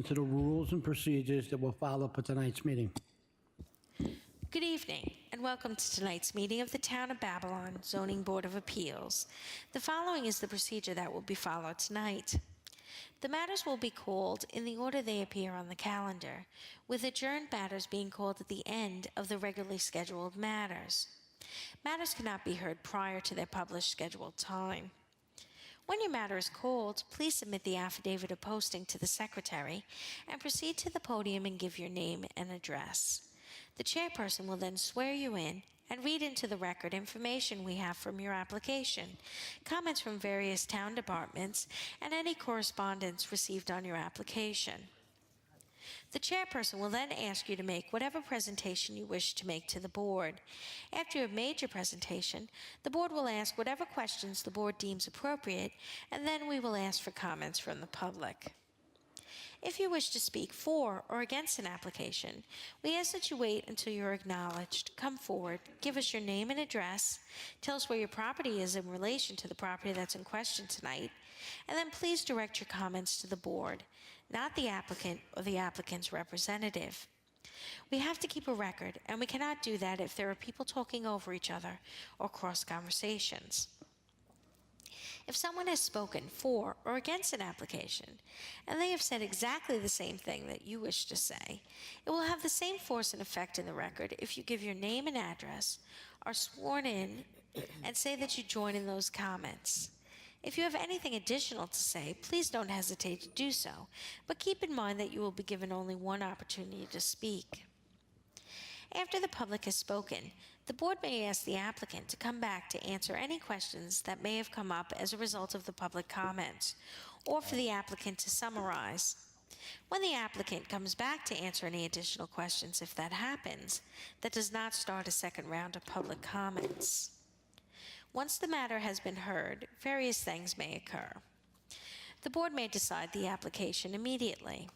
to the rules and procedures that will follow for tonight's meeting. Good evening, and welcome to tonight's meeting of the Town of Babylon Zoning Board of Appeals. The following is the procedure that will be followed tonight. The matters will be called in the order they appear on the calendar, with adjourned matters being called at the end of the regularly scheduled matters. Matters cannot be heard prior to their published scheduled time. When your matter is called, please submit the affidavit of posting to the secretary and proceed to the podium and give your name and address. The chairperson will then swear you in and read into the record information we have from your application, comments from various town departments, and any correspondence received on your application. The chairperson will then ask you to make whatever presentation you wish to make to the board. After you have made your presentation, the board will ask whatever questions the board deems appropriate, and then we will ask for comments from the public. If you wish to speak for or against an application, we ask that you wait until you're acknowledged. Come forward, give us your name and address, tell us where your property is in relation to the property that's in question tonight, and then please direct your comments to the board, not the applicant or the applicant's representative. We have to keep a record, and we cannot do that if there are people talking over each other or cross conversations. If someone has spoken for or against an application, and they have said exactly the same thing that you wish to say, it will have the same force and effect in the record if you give your name and address, are sworn in, and say that you join in those comments. If you have anything additional to say, please don't hesitate to do so, but keep in mind that you will be given only one opportunity to speak. After the public has spoken, the board may ask the applicant to come back to answer any questions that may have come up as a result of the public comments, or for the applicant to summarize. When the applicant comes back to answer any additional questions, if that happens, that does not start a second round of public comments. Once the matter has been heard, various things may occur. The board may decide the application immediately.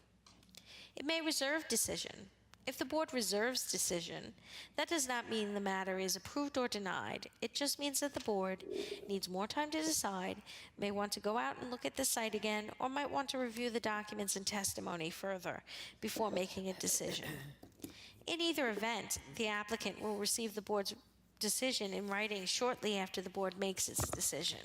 It may reserve decision. If the board reserves decision, that does not mean the matter is approved or denied. It just means that the board needs more time to decide, may want to go out and look at the site again, or might want to review the documents and testimony further before making a decision. In either event, the applicant will receive the board's decision in writing shortly after the board makes its decision.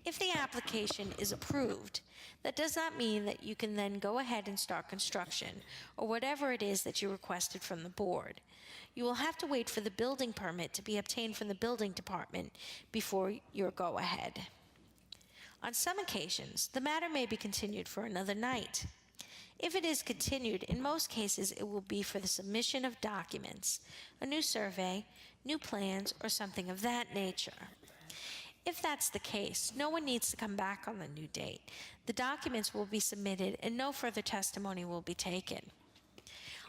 If the application is approved, that does not mean that you can then go ahead and start construction, or whatever it is that you requested from the board. You will have to wait for the building permit to be obtained from the building department before your go-ahead. On some occasions, the matter may be continued for another night. If it is continued, in most cases it will be for the submission of documents, a new survey, new plans, or something of that nature. If that's the case, no one needs to come back on the new date. The documents will be submitted and no further testimony will be taken.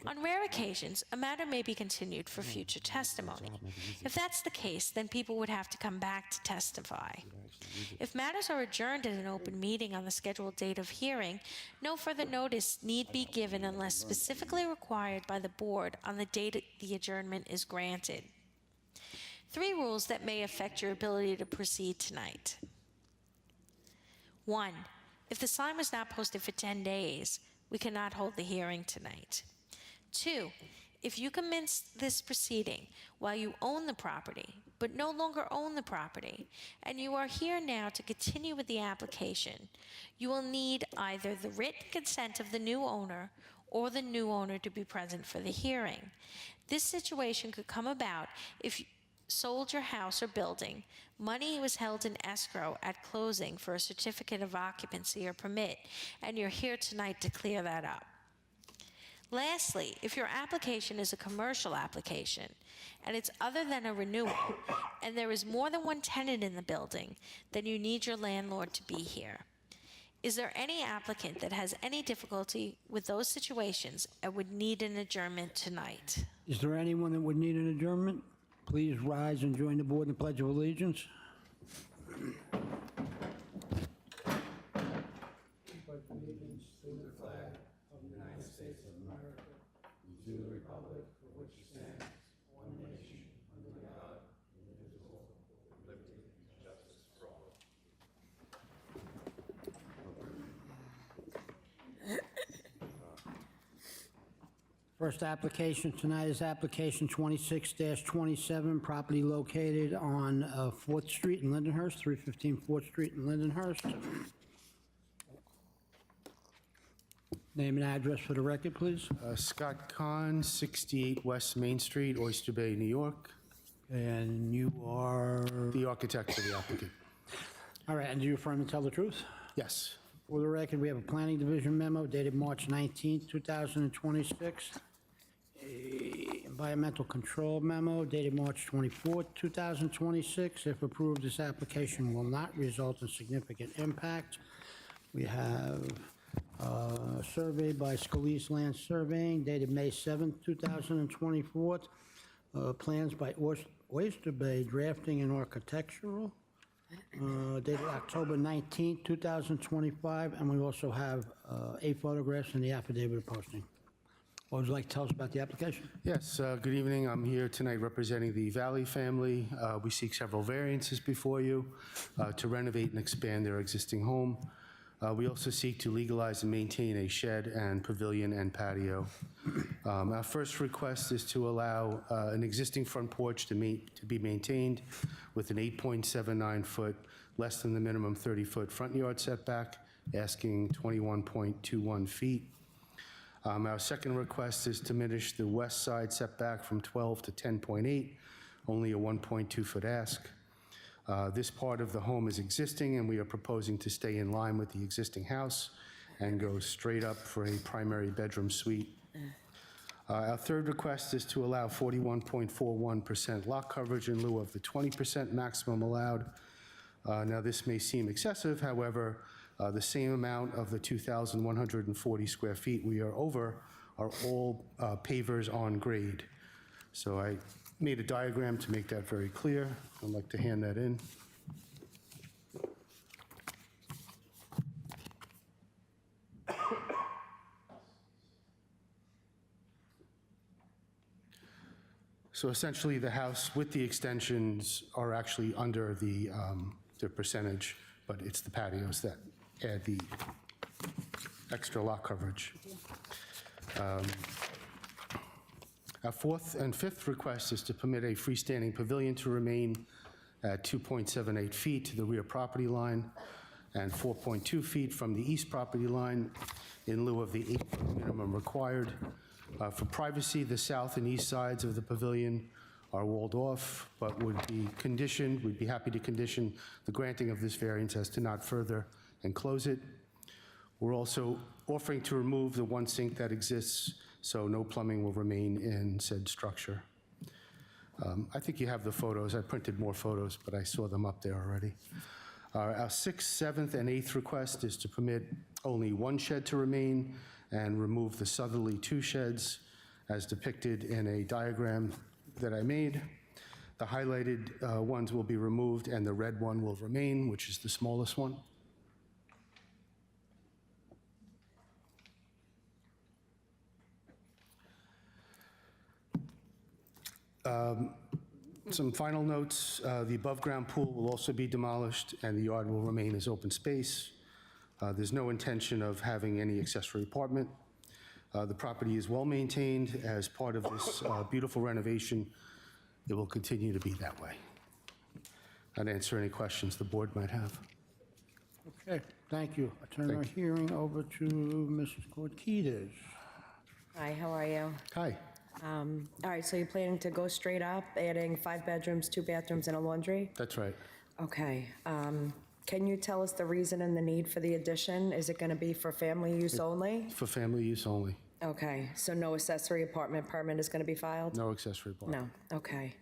On rare occasions, a matter may be continued for future testimony. If that's the case, then people would have to come back to testify. If matters are adjourned at an open meeting on the scheduled date of hearing, no further notice need be given unless specifically required by the board on the date the adjournment is granted. 3 rules that may affect your ability to proceed tonight. 1. If the sign was not posted for 10 days, we cannot hold the hearing tonight. 2. If you commence this proceeding while you own the property, but no longer own the property, and you are here now to continue with the application, you will need either the written consent of the new owner or the new owner to be present for the hearing. This situation could come about if you sold your house or building, money was held in escrow at closing for a certificate of occupancy or permit, and you're here tonight to clear that up. Lastly, if your application is a commercial application and it's other than a renewal, and there is more than one tenant in the building, then you need your landlord to be here. Is there any applicant that has any difficulty with those situations and would need an adjournment tonight? Is there anyone that would need an adjournment? Please rise and join the board in the Pledge of Allegiance. Pledge allegiance to the flag of the United States of America and to the republic for which it stands, one nation, under God, indivisible, with liberty and justice for all. First application tonight is application 26-27, property located on 4th Street in Lindenhurst, 315 4th Street in Lindenhurst. Name and address for the record, please. Scott Kahn, 68 West Main Street, Oyster Bay, New York. And you are, The architect for the applicant. all right, and do you affirm to tell the truth? Yes. For the record, we have a planning division memo dated March 19th, 2026. A environmental control memo dated March 24th, 2026. If approved, this application will not result in significant impact. We have a survey by Scalise Land Surveying dated May 7th, 2024. Plans by Oyster Bay Drafting and Architectural dated October 19th, 2025. And we also have 8 photographs in the affidavit of posting. What would you like to tell us about the application? Yes, good evening. I'm here tonight representing the Valley family. We seek several variances before you to renovate and expand their existing home. We also seek to legalize and maintain a shed and pavilion and patio. Our first request is to allow an existing front porch to be maintained with an 8.79-foot, less than the minimum 30-foot front yard setback, asking 21.21 feet. Our second request is to diminish the west side setback from 12 to 10.8, only a 1.2-foot ask. This part of the home is existing, and we are proposing to stay in line with the existing house and go straight up for a primary bedroom suite. Our third request is to allow 41.41% lot coverage in lieu of the 20% maximum allowed. Now, this may seem excessive, however, the same amount of the 2,140 square feet we are over are all pavers on grade. So I made a diagram to make that very clear. I'd like to hand that in. So essentially, the house with the extensions are actually under the percentage, but it's the patios that add the extra lot coverage. Our fourth and fifth request is to permit a freestanding pavilion to remain at 2.78 feet to the rear property line and 4.2 feet from the east property line in lieu of the 8-foot minimum required. For privacy, the south and east sides of the pavilion are walled off, but we'd be happy to condition the granting of this variance as to not further enclose it. We're also offering to remove the one sink that exists, so no plumbing will remain in said structure. I think you have the photos. I printed more photos, but I saw them up there already. Our sixth, seventh, and eighth request is to permit only one shed to remain and remove the southerly 2 sheds as depicted in a diagram that I made. The highlighted ones will be removed and the red one will remain, which is the smallest one. Some final notes, the above-ground pool will also be demolished and the yard will remain as open space. There's no intention of having any accessory apartment. The property is well-maintained. As part of this beautiful renovation, it will continue to be that way. I'd answer any questions the board might have. Okay, thank you. I turn our hearing over to Mrs. Korkides. Hi, how are you? Hi. All right, so you're planning to go straight up, adding 5 bedrooms, 2 bathrooms, and a laundry? That's right. Okay. Can you tell us the reason and the need for the addition? Is it going to be for family use only? For family use only. Okay, so no accessory apartment permit is going to be filed? No accessory apartment. No, okay.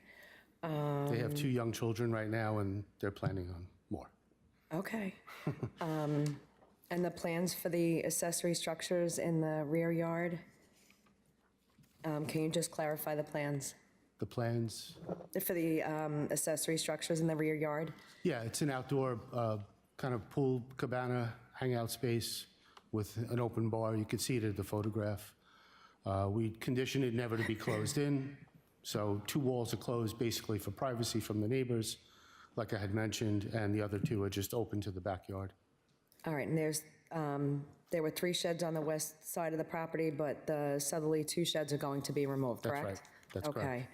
They have 2 young children right now, and they're planning on more. Okay. And the plans for the accessory structures in the rear yard? Can you just clarify the plans? The plans? For the accessory structures in the rear yard? Yeah, it's an outdoor kind of pool cabana hangout space with an open bar. You can see it in the photograph. We conditioned it never to be closed in. So 2 walls are closed basically for privacy from the neighbors, like I had mentioned, and the other 2 are just open to the backyard. All right, and there's There were 3 sheds on the west side of the property, but the southerly 2 sheds are going to be removed, That's correct? right. That's correct. Okay.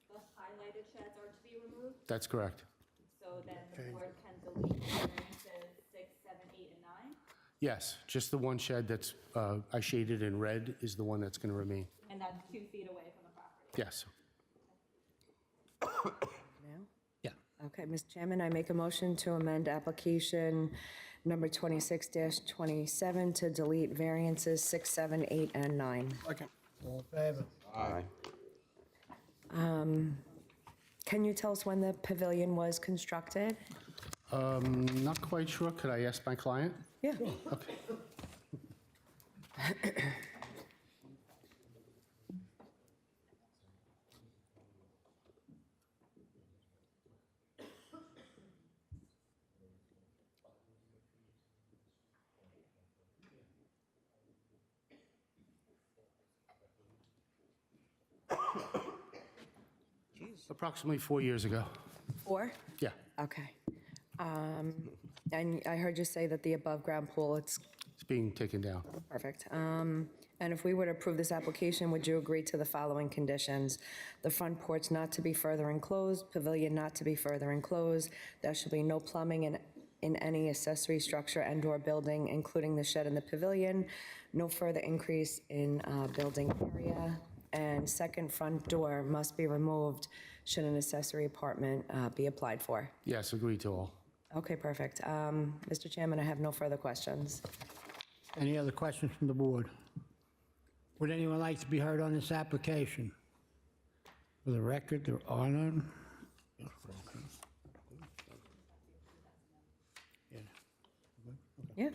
The highlighted sheds are to be removed, That's correct. so then the board can delete variances 6, 7, 8, and 9, Yes, just the one shed that's, I shaded in red is the one that's going to remain. and that's 2 feet away from the property. Yes. Now? Yeah. Okay, Mr. Chairman, I make a motion to amend application number 26-27 to delete variances 6, 7, 8, and 9. All in favor? Can you tell us when the pavilion was constructed? Not quite sure. Could I ask my client? Yeah. Okay. Approximately 4 years ago. 4? Yeah, Okay. And I heard you say that the above-ground pool, it's it's being taken down. perfect. And if we were to approve this application, would you agree to the following conditions? The front porch not to be further enclosed, pavilion not to be further enclosed, there shall be no plumbing in any accessory structure and/or building, including the shed and the pavilion, no further increase in building area, and second front door must be removed should an accessory apartment be applied for. Yes, agreed to all. Okay, perfect. Mr. Chairman, I have no further questions. Any other questions from the board? Would anyone like to be heard on this application? For the record, there are none. Yeah.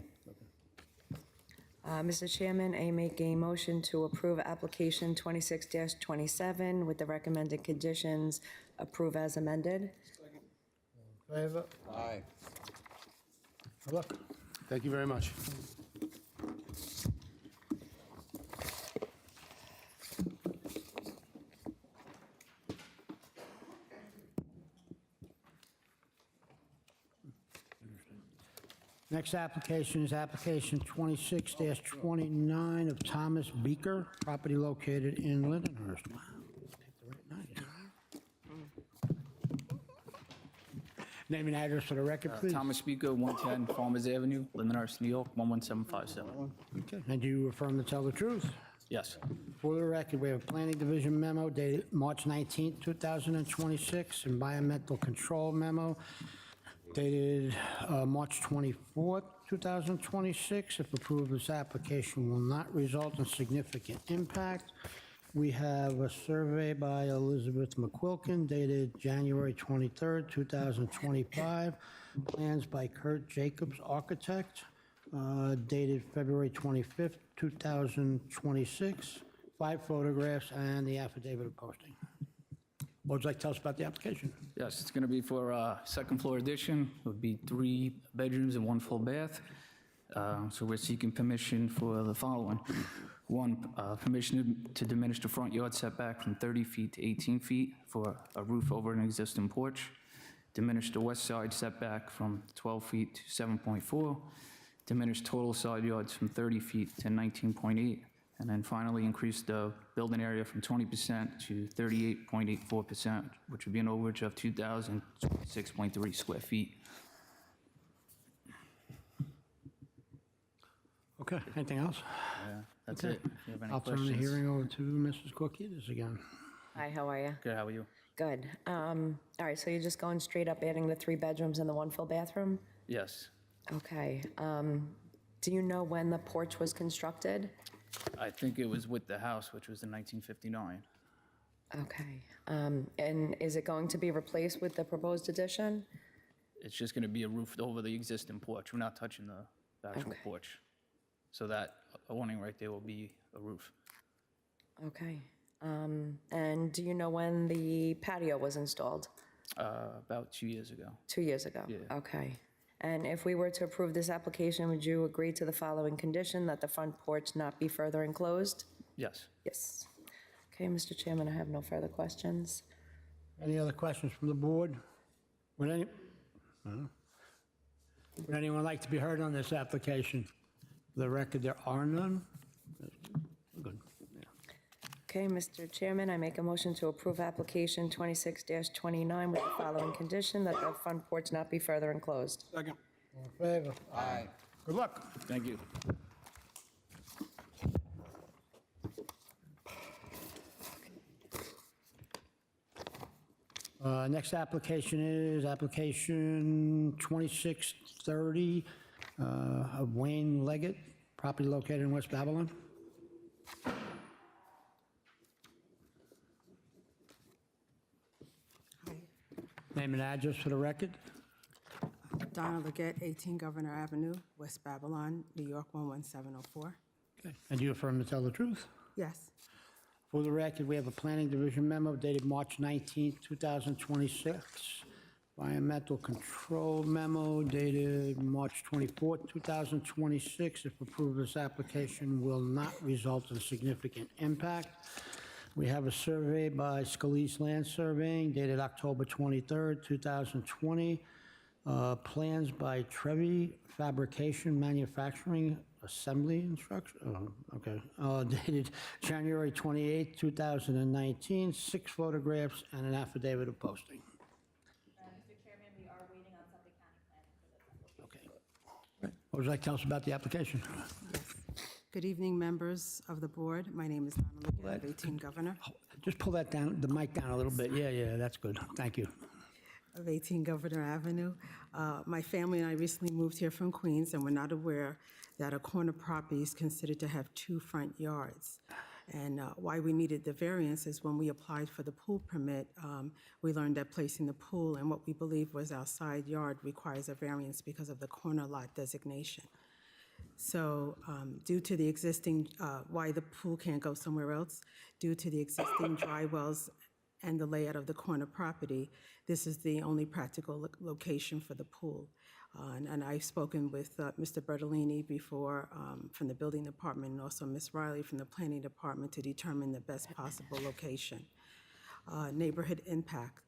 Mr. Chairman, I make a motion to approve application 26-27 with the recommended conditions, approve as amended. Favor? Aye. Look. Thank you very much. Next application is application 26-29 of Thomas Beaker, property located in Lindenhurst. Wow. Picked the right night. Name and address for the record, please. Thomas Speaker, 110 Farmers Avenue, Lindenhurst, New York, 11757. Okay. And do you affirm to tell the truth? Yes. For the record, we have a planning division memo dated March 19, 2026, environmental control memo dated March 24, 2026. If approved, this application will not result in significant impact. We have a survey by Elizabeth McQuilkin dated January 23, 2025. Plans by Kurt Jacobs, architect, dated February 25th, 2026. 5 photographs and the affidavit of posting. What would you like to tell us about the application? Yes, it's going to be for a second floor addition. It would be 3 bedrooms and 1 full bath. So we're seeking permission for the following. 1, permission to diminish the front yard setback from 30 feet to 18 feet for a roof over an existing porch. Diminish the west side setback from 12 feet to 7.4. Diminish total side yards from 30 feet to 19.8. And then finally increase the building area from 20% to 38.84%, which would be an overage of 2,026.3 square feet. Okay, anything else? That's Okay. it. If you have any I'll turn the questions. hearing over to Mrs. Corkitas again. Hi, how are you? Good, how are you? Good. All right, so you're just going straight up adding the 3 bedrooms and the 1 full bathroom? Yes. Okay. Do you know when the porch was constructed? I think it was with the house, which was in 1959. Okay. And is it going to be replaced with the proposed addition? It's just going to be a roof over the existing porch. We're not touching the actual Okay. porch. So that awning right there will be a roof. Okay. And do you know when the patio was installed? About 2 years ago. 2 years ago? Yeah. Okay. And if we were to approve this application, would you agree to the following condition, that the front porch not be further enclosed? Yes. Yes. Okay, Mr. Chairman, I have no further questions. Any other questions from the board? Would anyone like to be heard on this application? For the record, there are none. Good. Okay, Mr. Chairman, I make a motion to approve application 26-29 with the following condition, that the front porch not be further enclosed. Second. All in favor? Aye. Good luck. Thank you. Next application is application 2630 of Wayne Leggett, property located in West Babylon. Name and address for the record. Donna Leggett, 18 Governor Avenue, West Babylon, New York 11704. Okay. And do you affirm to tell the truth? Yes. For the record, we have a planning division memo dated March 19th, 2026. Environmental control memo dated March 24th, 2026. If approved, this application will not result in significant impact. We have a survey by Scalise Land Surveying dated October 23rd, 2020. Plans by Trevi Fabrication Manufacturing Assembly Instruction, okay, dated January 28, 2019, 6 photographs and an affidavit of posting. Mr. Chairman, we are waiting on Suffolk County planning for this application. Okay. What would you like to tell us about the application? Good evening, members of the board. My name is Donna Leggett, of 18 Governor, Just pull that down, the mic down a little bit. Yeah, that's good. Thank you. of 18 Governor Avenue. My family and I recently moved here from Queens, and we're not aware that a corner property is considered to have 2 front yards. And why we needed the variance is when we applied for the pool permit, we learned that placing the pool in what we believe was our side yard requires a variance because of the corner lot designation. So due to the existing, why the pool can't go somewhere else, due to the existing dry wells and the layout of the corner property, this is the only practical location for the pool. And I've spoken with Mr. Bertolini before from the building department, and also Ms. Riley from the planning department to determine the best possible location. Neighborhood impact.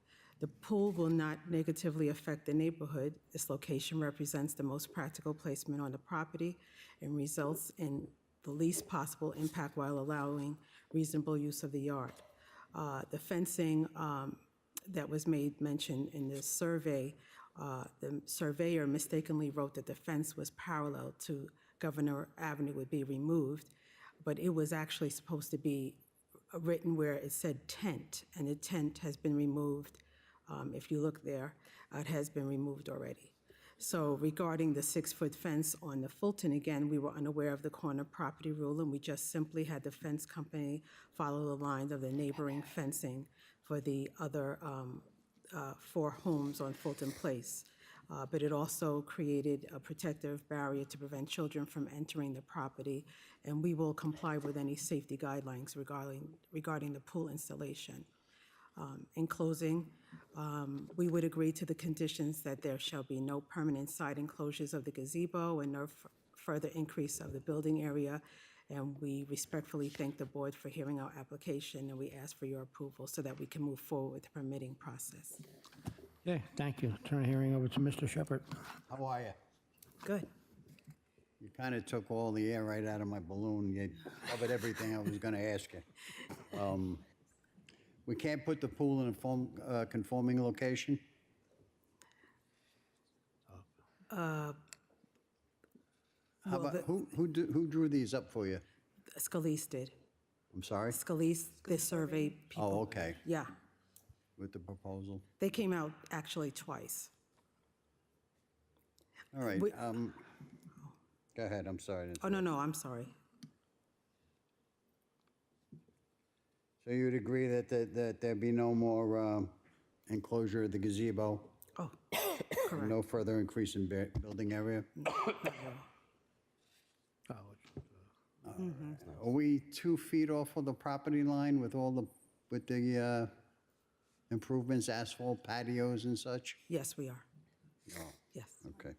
The pool will not negatively affect the neighborhood. This location represents the most practical placement on the property and results in the least possible impact while allowing reasonable use of the yard. The fencing that was made mention in this survey, the surveyor mistakenly wrote that the fence was parallel to Governor Avenue would be removed, but it was actually supposed to be written where it said tent, and the tent has been removed. If you look there, it has been removed already. So regarding the 6-foot fence on the Fulton, again, we were unaware of the corner property rule, and we just simply had the fence company follow the lines of the neighboring fencing for the other 4 homes on Fulton Place. But it also created a protective barrier to prevent children from entering the property, and we will comply with any safety guidelines regarding the pool installation. In closing, we would agree to the conditions that there shall be no permanent side enclosures of the gazebo and no further increase of the building area. And we respectfully thank the board for hearing our application, and we ask for your approval so that we can move forward with the permitting process. Okay, thank you. Turn the hearing over to Mr. Shepherd. How are you? Good. You kind of took all the air right out of my balloon. You covered everything I was going to ask you. We can't put the pool in a conforming location? How Well, about, who drew these up for you? Scalise did. I'm sorry? Scalise, the survey people. Oh, okay, Yeah, with the proposal. they came out actually twice. All right, We- go ahead, I'm sorry. Oh, no, I'm sorry. So you would agree that there be no more enclosure of the gazebo? Oh, and correct. No further increase in building area? Are we 2 feet off of the property line with the improvements, asphalt patios and such? Yes, we are. Oh, Yes. okay.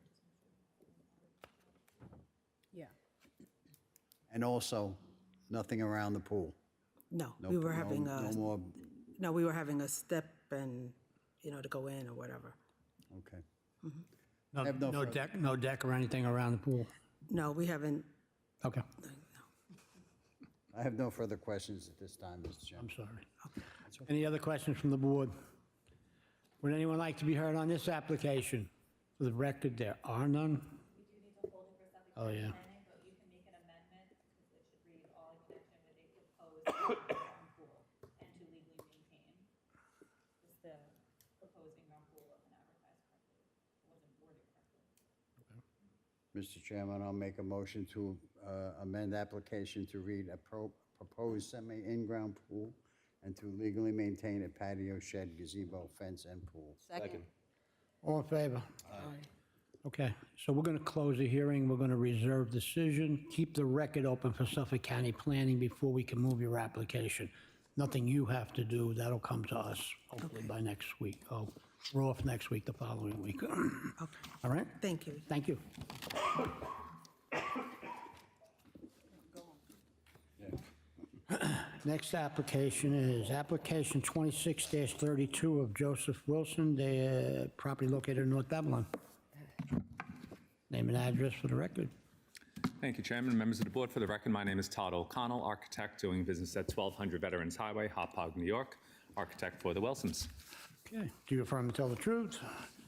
Yeah. And also, nothing around the pool? No, No we were no- having No a, more, no, we were having a step and, to go in or whatever. okay. No Have no no further- deck or anything around the pool? No, we haven't Okay, I have no further questions at this time, Mr. Chairman. I'm sorry. Any other questions from the board? Would anyone like to be heard on this application? For the record, there are none. We do need to hold it for Suffolk Oh, County yeah. Planning, but you can make an amendment, because it should read all in connection with a proposed ground pool and to legally maintain. Is the proposing ground pool wasn't advertised correctly, it wasn't worded correctly. Mr. Chairman, I'll make a motion to amend application to read a proposed semi-in-ground pool and to legally maintain a patio, shed, gazebo, fence, and pool. Second. All in favor? Okay, so we're going to close the hearing. We're going to reserve decision. Keep the record open for Suffolk County Planning before we can move your application. Nothing you have to do. That'll come to us hopefully by next week. Oh, we're off next week, the following week. All right? Thank you. Thank you. Next application is application 26-32 of Joseph Wilson, the property located in North Babylon. Name and address for the record. Thank you, Chairman. Members of the board, for the record, my name is Todd O'Connell, architect doing business at 1200 Veterans Highway, Hauppauge, New York, architect for the Wilsons. Okay, do you affirm to tell the truth?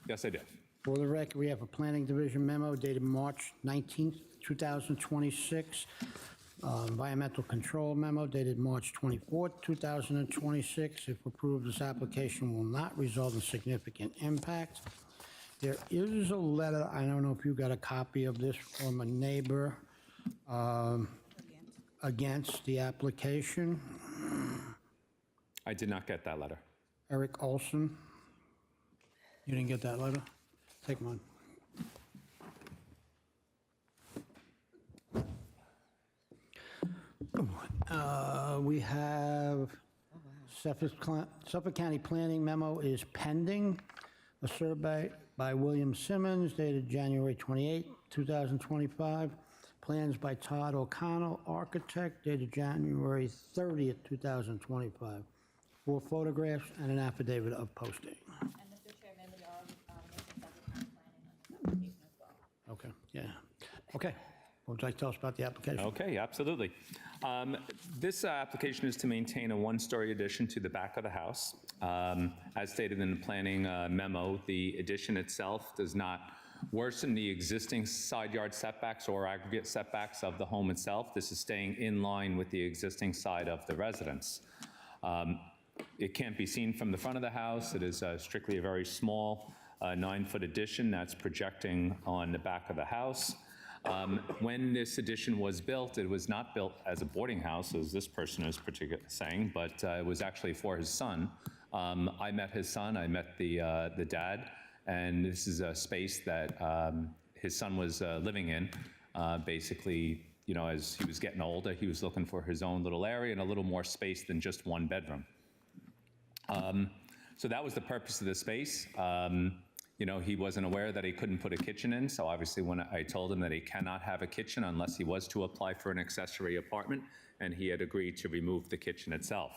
Yes, I do. For the record, we have a planning division memo dated March 19th, 2026. Environmental control memo dated March 24th, 2026. If approved, this application will not result in significant impact. There is a letter, I don't know if you got a copy of this, from a neighbor against the application. I did not get that letter. Eric Olson. You didn't get that letter? Take mine. We have Suffolk County Planning memo is pending. A survey by William Simmons dated January 28, 2025. Plans by Todd O'Connell, architect, dated January 30th, 2025. 4 photographs and an affidavit of posting. And Mr. Chairman, we are making Suffolk County Planning on this application as well. Okay, yeah. Okay, what would you like to tell us about the application? Okay, absolutely. This application is to maintain a one-story addition to the back of the house. As stated in the planning memo, the addition itself does not worsen the existing side yard setbacks or aggregate setbacks of the home itself. This is staying in line with the existing side of the residence. It can't be seen from the front of the house. It is strictly a very small 9-foot addition that's projecting on the back of the house. When this addition was built, it was not built as a boarding house, as this person is saying, but it was actually for his son. I met his son, I met the dad, and this is a space that his son was living in. Basically, you know, as he was getting older, he was looking for his own little area and a little more space than just one bedroom. So that was the purpose of the space. You know, he wasn't aware that he couldn't put a kitchen in, so obviously when I told him that he cannot have a kitchen unless he was to apply for an accessory apartment, and he had agreed to remove the kitchen itself.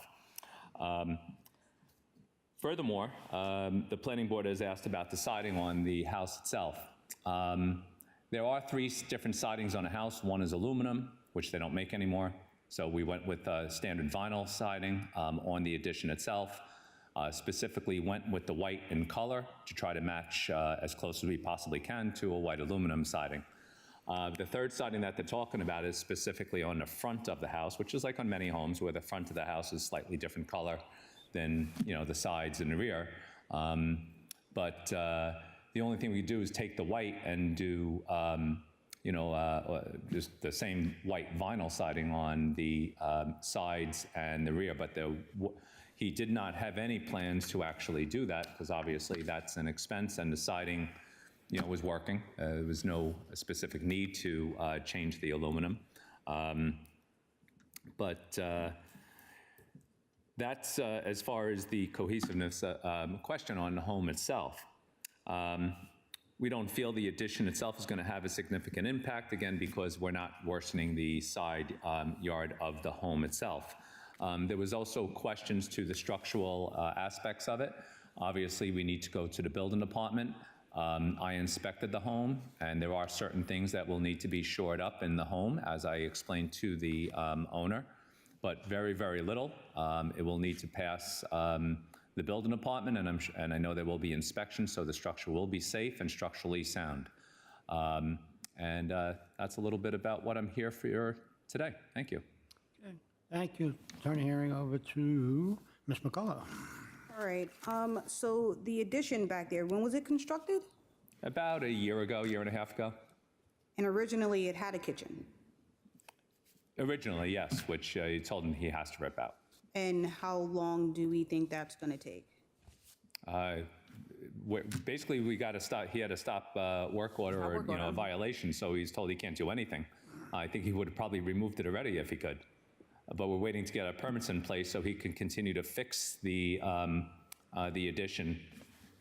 Furthermore, the planning board has asked about the siding on the house itself. There are 3 different sidings on a house. One is aluminum, which they don't make anymore, so we went with standard vinyl siding on the addition itself. Specifically went with the white in color to try to match as close as we possibly can to a white aluminum siding. The third siding that they're talking about is specifically on the front of the house, which is like on many homes where the front of the house is slightly different color than, you know, the sides and the rear. But the only thing we do is take the white and do, you know, just the same white vinyl siding on the sides and the rear, but he did not have any plans to actually do that because obviously that's an expense, and the siding, you know, was working. There was no specific need to change the aluminum. But that's as far as the cohesiveness question on the home itself. We don't feel the addition itself is going to have a significant impact, again, because we're not worsening the side yard of the home itself. There was also questions to the structural aspects of it. Obviously, we need to go to the building department I inspected the home, and there are certain things that will need to be shored up in the home, as I explained to the owner, but very, very little. It will need to pass the building department, and I know there will be inspections, so the structure will be safe and structurally sound. And that's a little bit about what I'm here for today. Thank you. Thank you. Turn the hearing over to Ms. McCullough. All right, so the addition back there, when was it constructed? About a year ago, year and a half ago. And originally it had a kitchen? Originally, yes, which he told him he has to rip out. And how long do we think that's gonna take? Basically, we got to stop, he had to stop work order or, you know, a violation, so he's told he can't do anything. I think he would have probably removed it already if he could. But we're waiting to get our permits in place so he can continue to fix the addition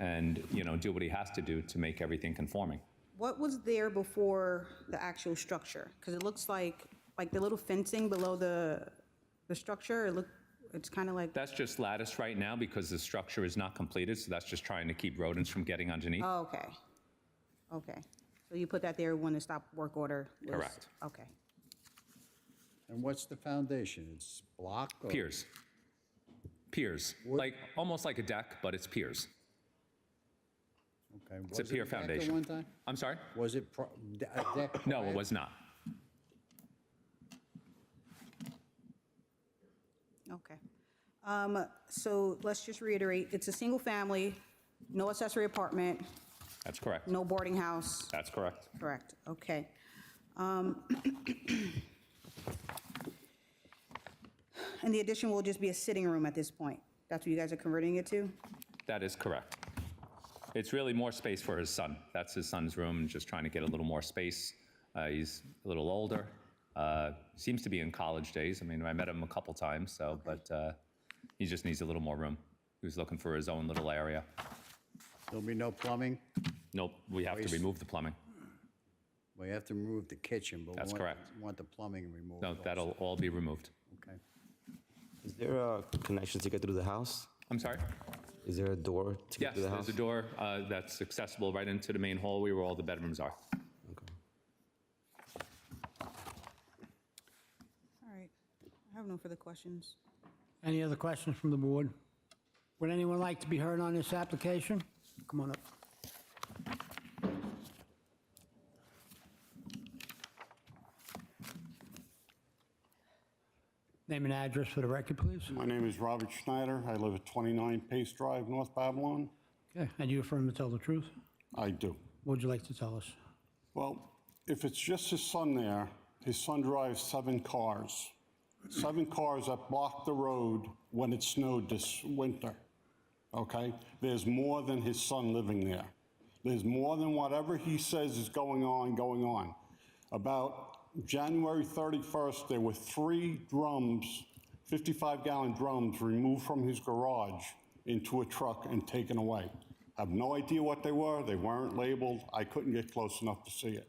and, you know, do what he has to do to make everything conforming. What was there before the actual structure? Because it looks like the little fencing below the structure, it's kind of like, That's just lattice right now because the structure is not completed, so that's just trying to keep rodents from getting underneath. oh, okay. Okay, so you put that there when the stop work order was? Correct. Okay. And what's the foundation? It's block or? Piers. Piers, like, almost like a deck, but it's piers. Okay. It's a pier foundation. At one time? I'm sorry? Was it a deck? No, it prior? was not. Okay. So let's just reiterate, it's a single family, no accessory apartment, That's correct. no boarding house? That's correct. Correct, okay. And the addition will just be a sitting room at this point? That's what you guys are converting it to? That is correct. It's really more space for his son. That's his son's room, just trying to get a little more space. He's a little older. Seems to be in college days. I mean, I met him a couple times, so, but he just needs a little more room. He was looking for his own little area. There'll be no plumbing? Nope, we have to Waste. remove the plumbing. Well, you have to remove the kitchen, but That's correct. want the plumbing removed. No, also. that'll all be removed. Okay. Is there a connection to get through the house? I'm sorry? Is there a door to get Yes, through the house? there's a door that's accessible right into the main hallway where all the bedrooms are. Okay. All right, I have no further questions. Any other questions from the board? Would anyone like to be heard on this application? Come on up. Name and address for the record, please. My name is Robert Schneider. I live at 29 Pace Drive, North Babylon. Okay, and you affirm to tell the truth? I do. What would you like to tell us? Well, if it's just his son there, his son drives 7 cars. 7 cars that block the road when it snowed this winter, okay? There's more than his son living there. There's more than whatever he says is going on. About January 31st, there were 3 drums, 55-gallon drums, removed from his garage into a truck and taken away. I have no idea what they were. They weren't labeled. I couldn't get close enough to see it.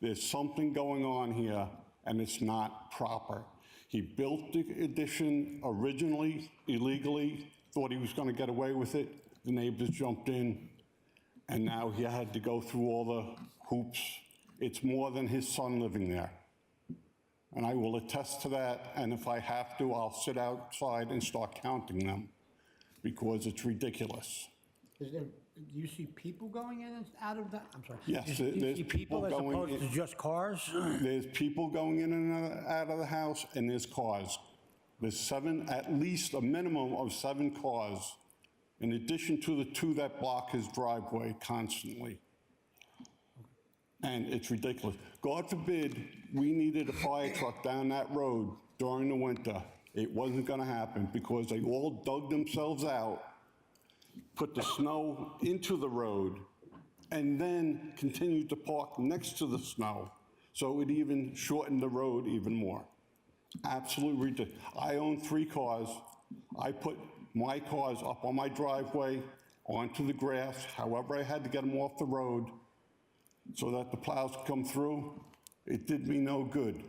There's something going on here, and it's not proper. He built the addition originally illegally, thought he was going to get away with it. The neighbors jumped in, and now he had to go through all the hoops. It's more than his son living there. And I will attest to that, and if I have to, I'll sit outside and start counting them, because it's ridiculous. Do you see people going in and out of that? I'm sorry. Yes, Do you there's see people as going opposed to in. just cars? There's people going in and out of the house, and there's cars. There's 7, at least a minimum of 7 cars, in addition to the 2 that block his driveway constantly. And it's ridiculous. God forbid we needed a fire truck down that road during the winter. It wasn't going to happen because they all dug themselves out, put the snow into the road, and then continued to park next to the snow. So it even shortened the road even more. Absolutely ridiculous. I own 3 cars. I put my cars up on my driveway, onto the grass, however I had to get them off the road so that the plows could come through. It did me no good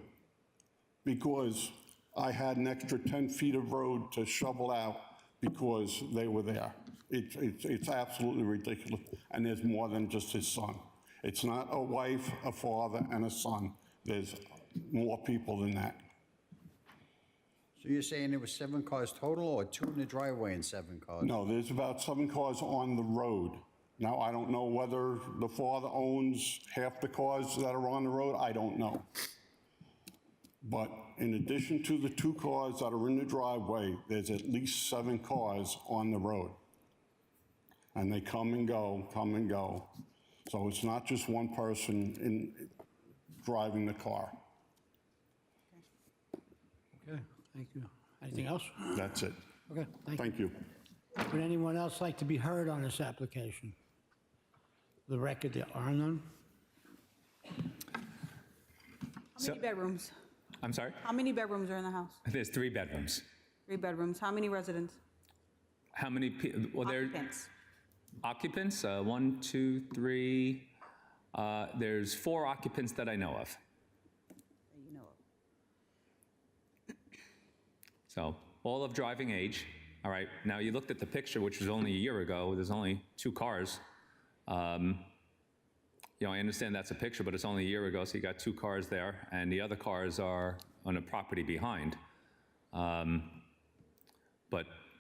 because I had an extra 10 feet of road to shovel out because they were there. It's absolutely ridiculous, and there's more than just his son. It's not a wife, a father, and a son. There's more people than that. So you're saying there was 7 cars total, or 2 in the driveway and 7 cars? No, there's about 7 cars on the road. Now, I don't know whether the father owns half the cars that are on the road, I don't know. But in addition to the 2 cars that are in the driveway, there's at least 7 cars on the road. And they come and go, come and go. So it's not just one person driving the car. Okay, thank you. Anything else? That's it. Okay, thank you. Thank you. Would anyone else like to be heard on this application? For the record, there are none. How many bedrooms? I'm sorry? How many bedrooms are in the house? There's 3 bedrooms. 3 bedrooms. How many residents? How many people? Well, there Occupants. occupants. 1, 2, 3. There's 4 occupants that I know of. That you know of. So all of driving age. All right. Now you looked at the picture, which was only a year ago. There's only 2 cars. You know, I understand that's a picture, but it's only a year ago, so you got 2 cars there, and the other cars are on a property behind. But,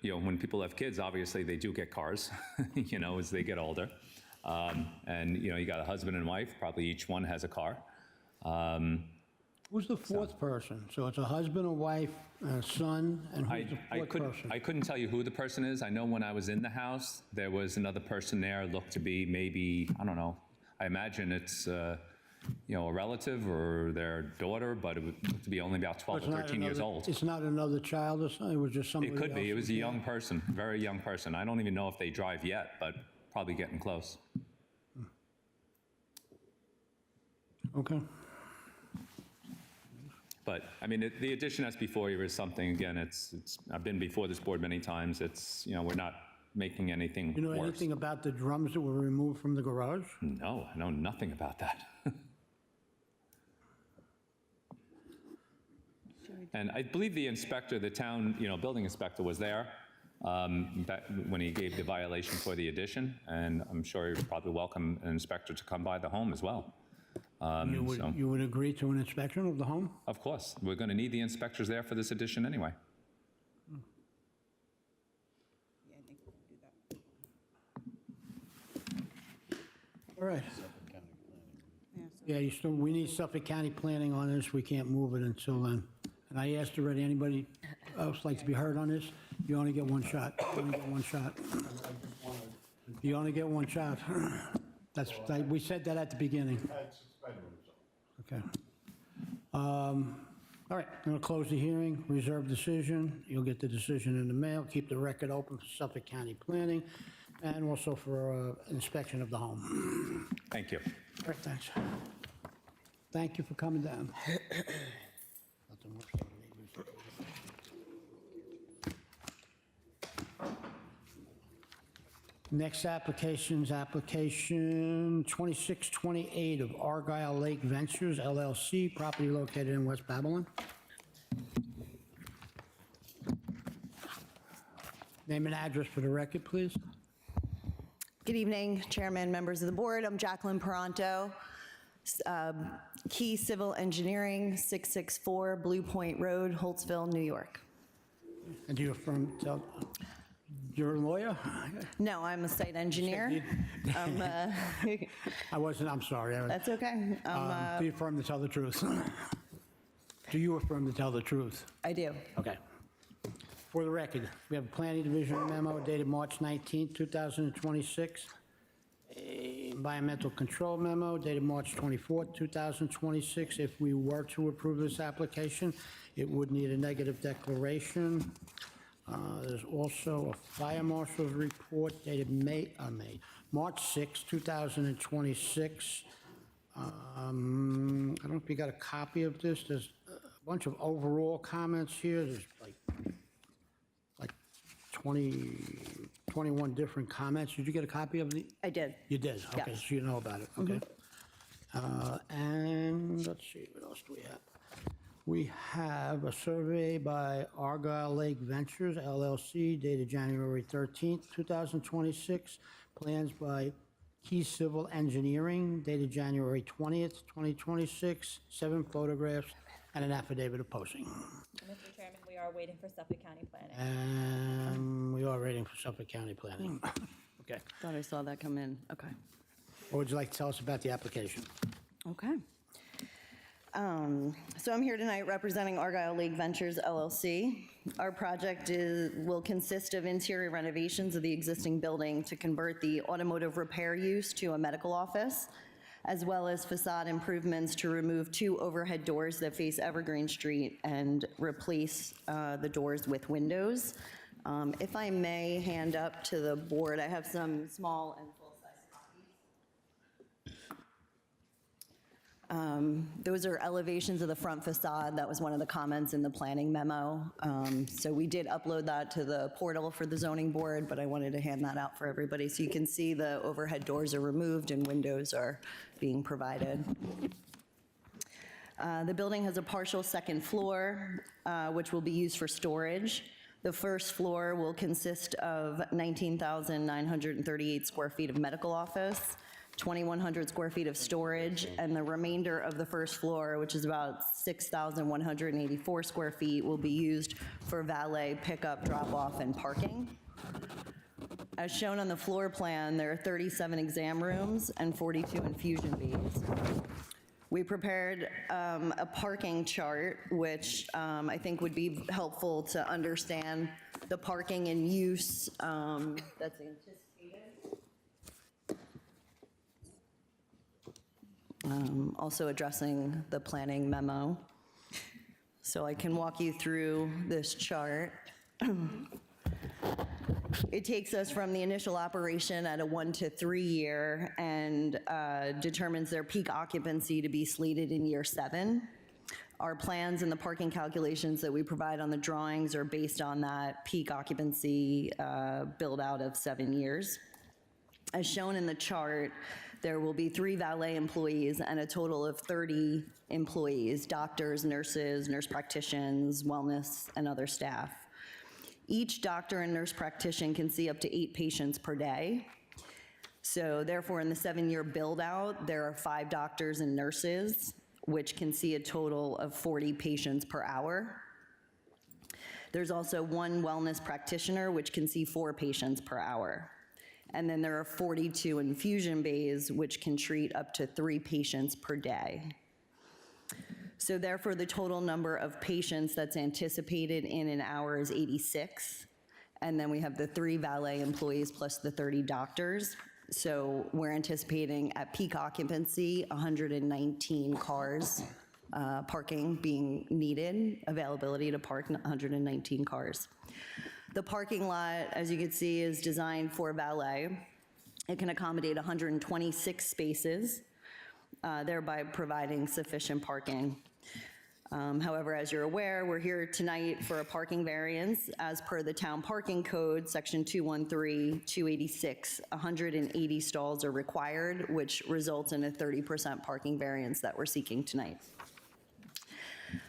you know, when people have kids, obviously they do get cars, you know, as they get older. And, you know, you got a husband and wife, probably each one has a car. Who's the 4th person? So it's a husband, a wife, a son, and who's the 4th person? I couldn't tell you who the person is. I know when I was in the house, there was another person there, looked to be maybe, I don't know, I imagine it's, you know, a relative or their daughter, but it would look to be only about 12 It's or not 13 years another- old. It's not another child or something, it was just somebody It else? could be. It was a Yeah. young person, very young person. I don't even know if they drive yet, but probably getting close. Okay. But, I mean, the addition that's before you is something, again, I've been before this board many times. It's, you know, we're not making anything You know worse. anything about the drums that were removed from the garage? No, I know nothing about that. And I believe the inspector, the town, you know, building inspector was there when he gave the violation for the addition, and I'm sure he would probably welcome an inspector to come by the home as well. So, You would agree to an inspection of the home? of course, we're going to need the inspectors there for this addition anyway. Yeah, I think we can do that. All right. Yeah, so- Yeah, we need Suffolk County planning on this, we can't move it until then. And I asked already, anybody else like to be heard on this? You only get 1 shot. You only get 1 shot. You only get 1 shot. We said that at the beginning. Okay. All right, I'm going to close the hearing, reserve decision. You'll get the decision in the mail. Keep the record open for Suffolk County Planning and also for inspection of the home. Thank you. All right, thanks. Thank you for coming down. Nothing worse than neighbors. Next application's application 2628 of Argyle Lake Ventures LLC, property located in West Babylon. Name and address for the record, please. Good evening, Chairman, members of the board. I'm Jacqueline Peranto, Key Civil Engineering, 664 Blue Point Road, Holtzville, New York. And you're you're a lawyer? No, I'm a site engineer. I'm sorry. That's okay. Do you affirm to tell the truth? Do you affirm to tell the truth? I do. Okay. For the record, we have a planning division memo dated March 19, 2026. Environmental control memo dated March 24, 2026. If we were to approve this application, it would need a negative declaration. There's also a fire marshal's report dated March 6, 2026. I don't know if you got a copy of this. There's a bunch of overall comments here. There's like 21 different comments. Did you get a copy of the? I did. You did? Okay, Yes. so you know about it, okay. And let's see, what else do we have? We have a survey by Argyle Lake Ventures LLC dated January 13th, 2026. Plans by Key Civil Engineering dated January 20th, 2026. 7 photographs and an affidavit of posting. Mr. Chairman, we are waiting for Suffolk County Planning. And we are waiting for Suffolk County Planning. Okay. Thought I saw that come in. Okay. What would you like to tell us about the application? Okay. So I'm here tonight representing Argyle Lake Ventures LLC. Our project will consist of interior renovations of the existing building to convert the automotive repair use to a medical office, as well as facade improvements to remove 2 overhead doors that face Evergreen Street and replace the doors with windows. If I may hand up to the board, I have some small and full-size copies. Those are elevations of the front facade. That was one of the comments in the planning memo. So we did upload that to the portal for the zoning board, but I wanted to hand that out for everybody. So you can see the overhead doors are removed and windows are being provided. The building has a partial second floor, which will be used for storage. The first floor will consist of 19,938 square feet of medical office, 2,100 square feet of storage, and the remainder of the first floor, which is about 6,184 square feet, will be used for valet pickup, drop-off, and parking. As shown on the floor plan, there are 37 exam rooms and 42 infusion bays. We prepared a parking chart, which I think would be helpful to understand the parking and use that's anticipated. Also addressing the planning memo. So I can walk you through this chart. It takes us from the initial operation at a 1 to 3 year and determines their peak occupancy to be slated in year 7. Our plans and the parking calculations that we provide on the drawings are based on that peak occupancy build out of 7 years. As shown in the chart, there will be 3 valet employees and a total of 30 employees, doctors, nurses, nurse practitioners, wellness, and other staff. Each doctor and nurse practitioner can see up to 8 patients per day. So therefore, in the 7-year build-out, there are 5 doctors and nurses, which can see a total of 40 patients per hour. There's also 1 wellness practitioner, which can see 4 patients per hour. And then there are 42 infusion bays, which can treat up to 3 patients per day. So therefore, the total number of patients that's anticipated in an hour is 86. And then we have the 3 valet employees plus the 30 doctors. So we're anticipating at peak occupancy, 119 cars parking being needed, availability to park 119 cars. The parking lot, as you can see, is designed for valet. It can accommodate 126 spaces, thereby providing sufficient parking. However, as you're aware, we're here tonight for a parking variance. As per the town parking code, section 213-286, 180 stalls are required, which results in a 30% parking variance that we're seeking tonight.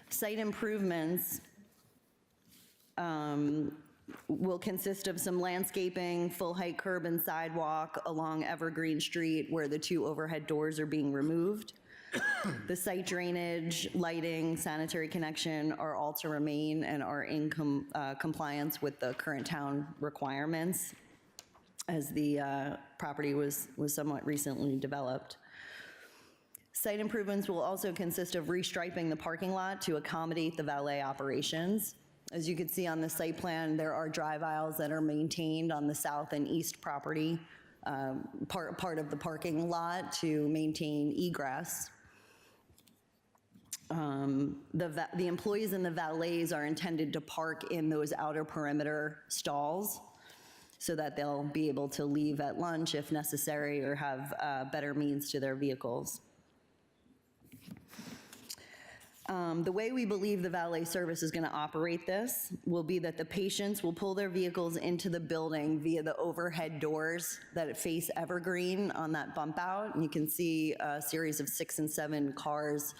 Site improvements will consist of some landscaping, full-height curb and sidewalk along Evergreen Street where the 2 overhead doors are being removed. The site drainage, lighting, sanitary connection are all to remain and are in compliance with the current town requirements as the property was somewhat recently developed. Site improvements will also consist of restriping the parking lot to accommodate the valet operations. As you can see on the site plan, there are drive aisles that are maintained on the south and east property, part of the parking lot to maintain egress. The employees and the valets are intended to park in those outer perimeter stalls so that they'll be able to leave at lunch if necessary or have better means to their vehicles. The way we believe the valet service is going to operate this will be that the patients will pull their vehicles into the building via the overhead doors that face Evergreen on that bump out. And you can see a series of 6 and 7 cars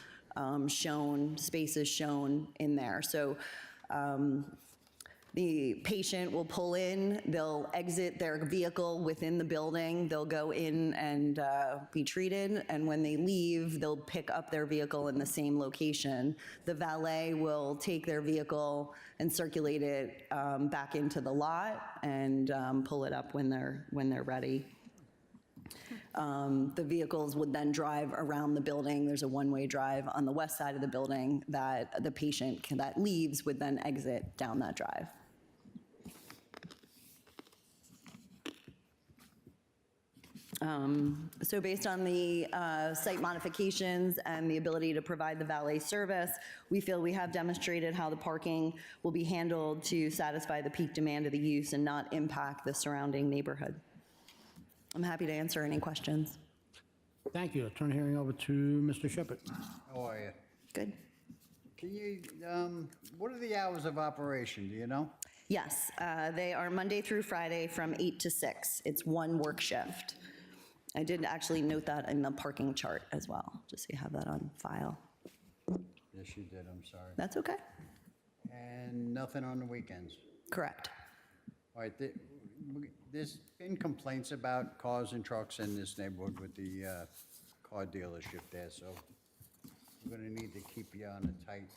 shown, spaces shown in there. So the patient will pull in, they'll exit their vehicle within the building, they'll go in and be treated, and when they leave, they'll pick up their vehicle in the same location. The valet will take their vehicle and circulate it back into the lot and pull it up when they're ready. The vehicles would then drive around the building. There's a one-way drive on the west side of the building that the patient that leaves would then exit down that drive. So based on the site modifications and the ability to provide the valet service, we feel we have demonstrated how the parking will be handled to satisfy the peak demand of the use and not impact the surrounding neighborhood. I'm happy to answer any questions. Thank you. I'll turn the hearing over to Mr. Shepherd. How are you? Good. Can you, what are the hours of operation, do you know? Yes, they are Monday through Friday from 8 to 6. It's one work shift. I did actually note that in the parking chart as well, just so you have that on file. Yes, you did, I'm sorry. That's okay. And nothing on the weekends? Correct. All right, there's been complaints about cars and trucks in this neighborhood with the car dealership there, so we're gonna need to keep you on a tight.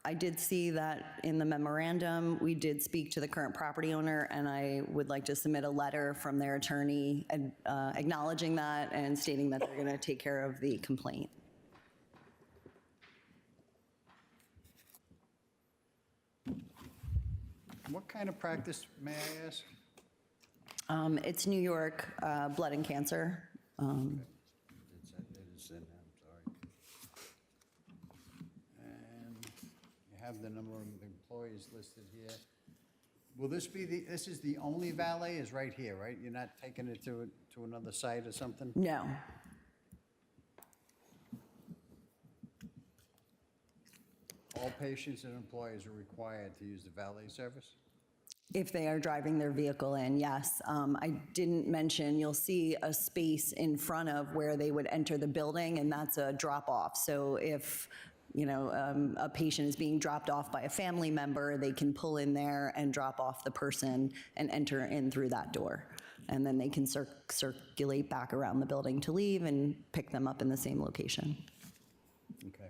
I did see that in the memorandum, we did speak to the current property owner, and I would like to submit a letter from their attorney acknowledging that and stating that they're going to take care of the complaint. What kind of practice, may I ask? It's New York Blood and Cancer. It is in, I'm sorry. And you have the number of employees listed here. Will this be this is the only valet is right here, right? You're not taking it to another site or something? No. All patients and employees are required to use the valet service? If they are driving their vehicle in, yes. I didn't mention, you'll see a space in front of where they would enter the building, and that's a drop-off. So if, a patient is being dropped off by a family member, they can pull in there and drop off the person and enter in through that door. And then they can circulate back around the building to leave and pick them up in the same location. Okay.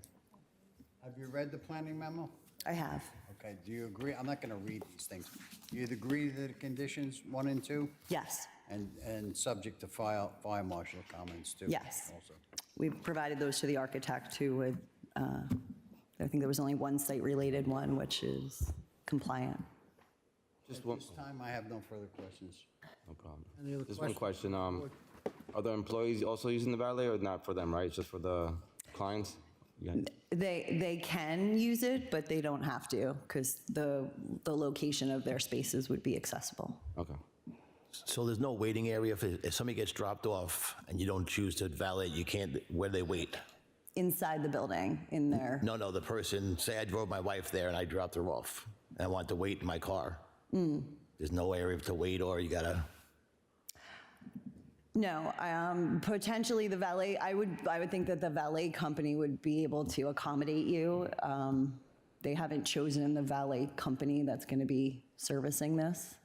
Have you read the planning memo? I have. Okay, do you agree? I'm not going to read these things. Do you agree to the conditions 1 and 2? Yes. And subject to fire marshal comments too? Yes. Also. We've provided those to the architect who would, I think there was only one site-related one, which is compliant. Just At one, this time, I have no further questions. no problem. Any other Just one questions? question. Are the employees also using the valet or not for them, right? It's just for the clients? Yeah. They can use it, but they don't have to, because the location of their spaces would be accessible. Okay. So there's no waiting area if somebody gets dropped off and you don't choose to valet, you can't, where do they wait? Inside the building, in there. No, the person, say I drove my wife there and I dropped her off and I want to wait in my car. There's no area to wait, or you gotta... No, potentially the valet, I would think that the valet company would be able to accommodate you. They haven't chosen the valet company that's going to be servicing this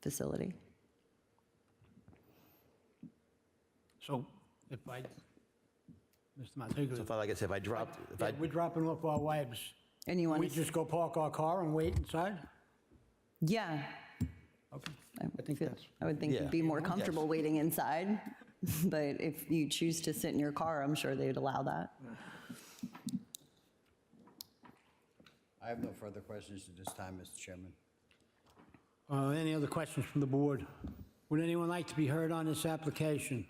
facility. So if I, Mr. Montego, So like I said, if I dropped, we're dropping off our wives. And you want We to? just go park our car and wait inside? Yeah. Okay. I think that's- would think Yeah. you'd be more comfortable waiting inside, but if you choose to sit in your car, I'm sure they'd allow that. I have no further questions at this time, Mr. Chairman. Any other questions from the board? Would anyone like to be heard on this application?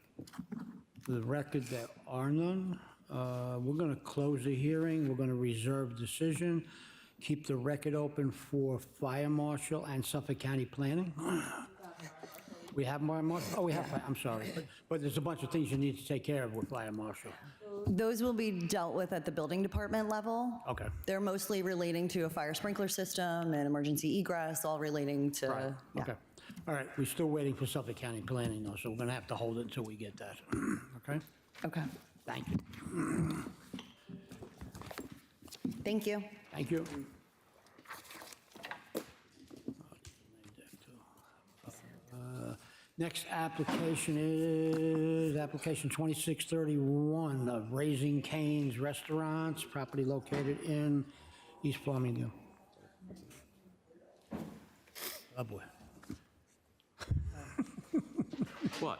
For the record, there are none. We're going to close the hearing. We're going to reserve decision. Keep the record open for fire marshal and Suffolk County Planning. We have fire marshal? Oh, we have, I'm sorry. But there's a bunch of things you need to take care of with fire marshal. Those will be dealt with at the building department level. Okay. They're mostly relating to a fire sprinkler system and emergency egress, all relating to, yeah. Okay. All right, we're still waiting for Suffolk County Planning though, so we're going to have to hold it until we get that. Okay? Okay. Thank you. Thank you. Thank you. Next application is application 2631 of Raising Cane's Restaurants, property located in East Flamingdale. Oh, boy. What?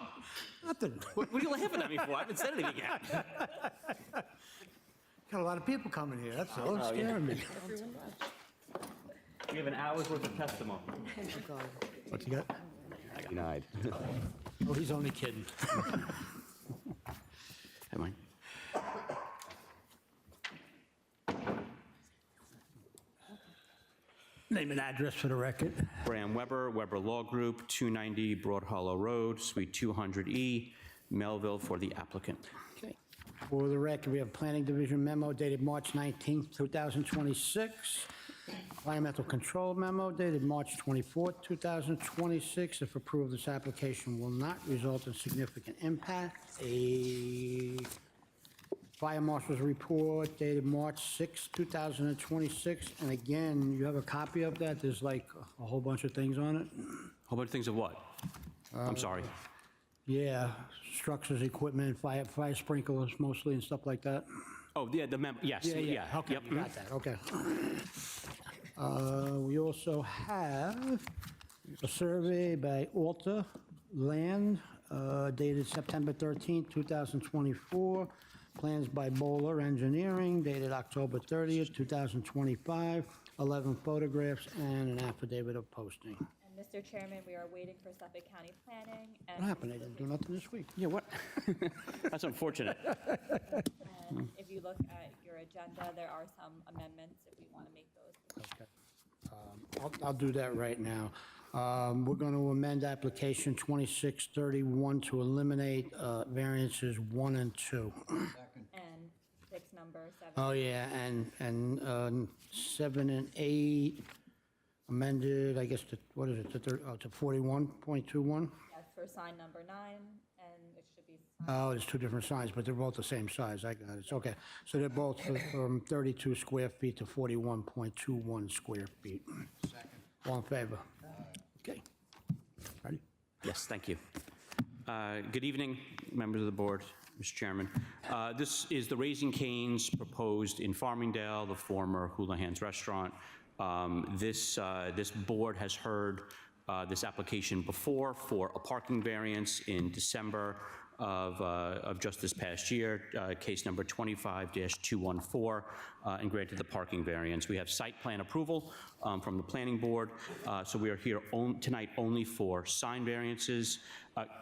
Nothing. What are you laughing at me for? I haven't said anything yet. Got a lot of people coming here, that's all. It's scaring me. We have an hour's worth of testimony. What's he got? Denied. Oh, he's only kidding. Hey, Mike. Name and address for the record. Graham Weber, Weber Law Group, 290 Broad Hollow Road, Suite 200E, Melville, for the applicant. Okay. For the record, we have Planning Division memo dated March 19th, 2026. Environmental Control memo dated March 24th, 2026. If approved, this application will not result in significant impact. A Fire Marshal's report dated March 6th, 2026. And again, you have a copy of that? There's like a whole bunch of things on it? Whole bunch of things of what? I'm sorry. Yeah, structures, equipment, fire sprinklers mostly and stuff like that. Oh, yeah, the memo, yes, yeah. Okay, Yep. you got that, okay. We also have a survey by Alta Land dated September 13th, 2024. Plans by Bowler Engineering dated October 30th, 2025. 11 photographs and an affidavit of posting. And Mr. Chairman, we are waiting for Suffolk County Planning and. What happened? They didn't do nothing this week. Yeah, what? That's unfortunate. And if you look at your agenda, there are some amendments if we want to make those. Okay. I'll do that right now. We're going to amend application 2631 to eliminate variances 1 and 2. And fix number 7. Oh, yeah, and 7 and 8 amended, I guess, to, what is it, to 41.21? Yes, for sign number 9, and it should be. Oh, there's two different signs, but they're both the same size, I got it, it's okay. So they're both from 32 square feet to 41.21 square feet. Second. All in favor? Okay. Ready? Yes, thank you. Good evening, members of the board, Mr. Chairman. This is the Raising Cane's proposed in Farmingdale, the former Houlihan's restaurant. This board has heard this application before for a parking variance in December of just this past year, case number 25-214, and granted the parking variance. We have site plan approval from the planning board, so we are here tonight only for sign variances.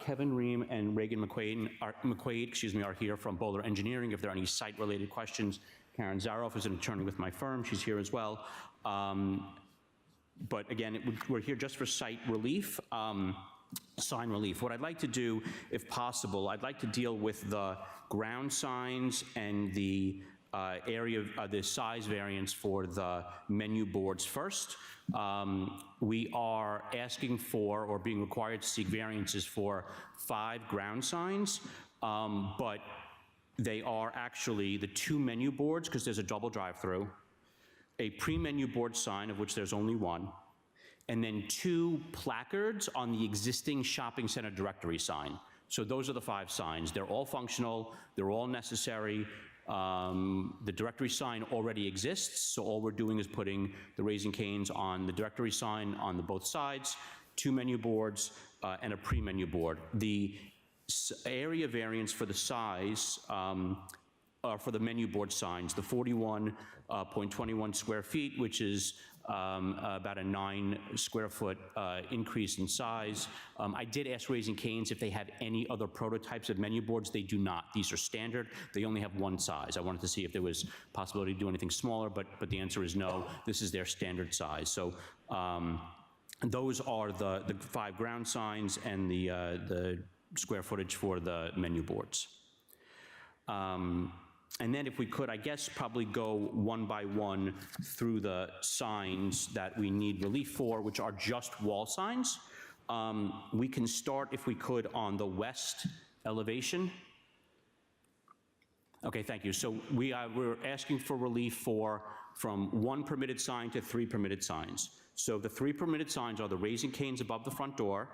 Kevin Ream and Reagan McQuaid, are here from Bowler Engineering. If there are any site-related questions, Karen Zaroff is an attorney with my firm. She's here as well. But again, we're here just for site relief. Sign relief. What I'd like to do, if possible, I'd like to deal with the ground signs and the area, the size variance for the menu boards first. We are asking for, or being required to seek variances for 5 ground signs, but they are actually the 2 menu boards, because there's a double drive-through, a pre-menu board sign, of which there's only 1, and then 2 placards on the existing shopping center directory sign. So those are the 5 signs. They're all functional, they're all necessary. The directory sign already exists, so all we're doing is putting the Raising Cane's on the directory sign on both sides, 2 menu boards, and a pre-menu board. The area variance for the size for the menu board signs, the 41.21 square feet, which is about a 9 square foot increase in size. I did ask Raising Cane's if they have any other prototypes of menu boards. They do not. These are standard. They only have 1 size. I wanted to see if there was possibility to do anything smaller, but the answer is no. This is their standard size. So those are the 5 ground signs and the square footage for the menu boards. And then if we could, I guess, probably go one by one through the signs that we need relief for, which are just wall signs. We can start, if we could, on the west elevation. Okay, thank you. So we're asking for relief from 1 permitted sign to 3 permitted signs. So the 3 permitted signs are the Raising Cane's above the front door,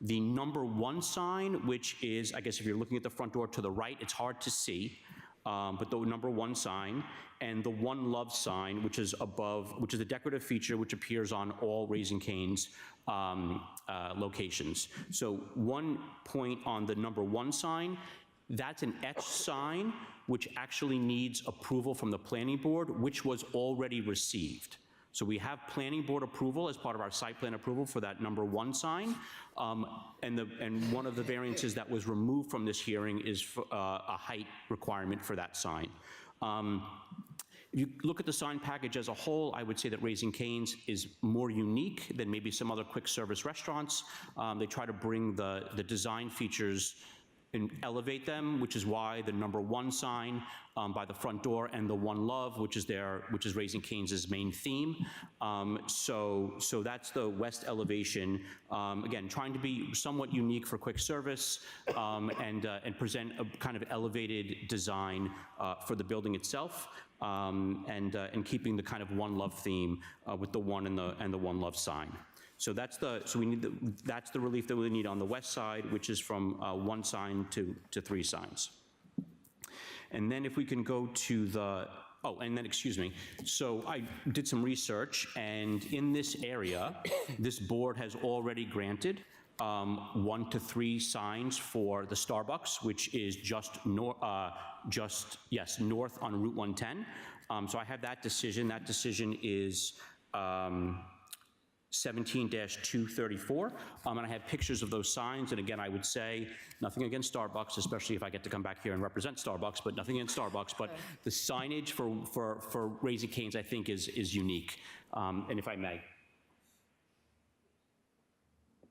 the number 1 sign, which is, I guess if you're looking at the front door to the right, it's hard to see, but the number 1 sign, and the One Love sign, which is above, which is a decorative feature which appears on all Raising Cane's locations. So 1 point on the number 1 sign, that's an etched sign which actually needs approval from the planning board, which was already received. So we have planning board approval as part of our site plan approval for that number 1 sign. And one of the variances that was removed from this hearing is a height requirement for that sign. If you look at the sign package as a whole, I would say that Raising Cane's is more unique than maybe some other quick service restaurants. They try to bring the design features and elevate them, which is why the number 1 sign by the front door and the One Love, which is Raising Cane's main theme. So that's the west elevation. Again, trying to be somewhat unique for quick service and present a kind of elevated design for the building itself. And keeping the kind of One Love theme with the 1 and the One Love sign. So that's the relief that we need on the west side, which is from 1 sign to 3 signs. And then if we can go to the, oh, and then, excuse me. So I did some research, and in this area, this board has already granted 1 to 3 signs for the Starbucks, which is just north on Route 110. So I have that decision. That decision is 17-234, and I have pictures of those signs. And again, I would say nothing against Starbucks, especially if I get to come back here and represent Starbucks, but nothing against Starbucks. But the signage for Raising Cane's, I think, is unique. And if I may.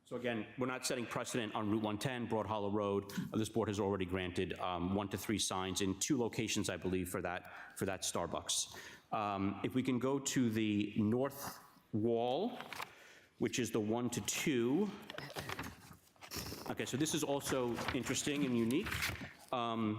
So again, we're not setting precedent on Route 110, Broad Hollow Road. This board has already granted 1 to 3 signs in 2 locations, I believe, for that Starbucks. If we can go to the north wall, which is the 1 to 2. Okay, so this is also interesting and unique. On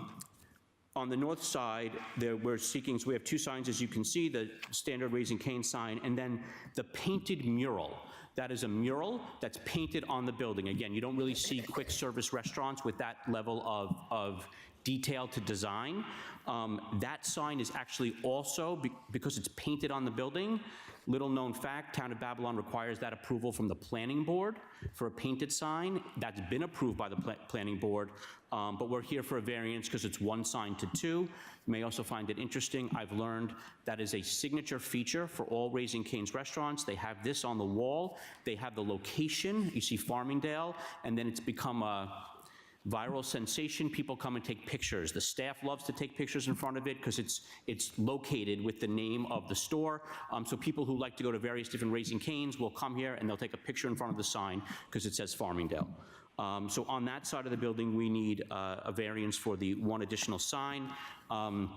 the north side, we're seeking, so we have 2 signs, as you can see, the standard Raising Cane sign, and then the painted mural. That is a mural that's painted on the building. Again, you don't really see quick service restaurants with that level of detail to design. That sign is actually also, because it's painted on the building, little known fact, Town of Babylon requires that approval from the planning board for a painted sign. That's been approved by the planning board, but we're here for a variance because it's 1 sign to 2. You may also find it interesting, I've learned that is a signature feature for all Raising Cane's restaurants. They have this on the wall. They have the location. You see Farmingdale, and then it's become a viral sensation. People come and take pictures. The staff loves to take pictures in front of it because it's located with the name of the store. So people who like to go to various different Raising Cane's will come here and they'll take a picture in front of the sign because it says Farmingdale. So on that side of the building, we need a variance for the 1 additional sign. And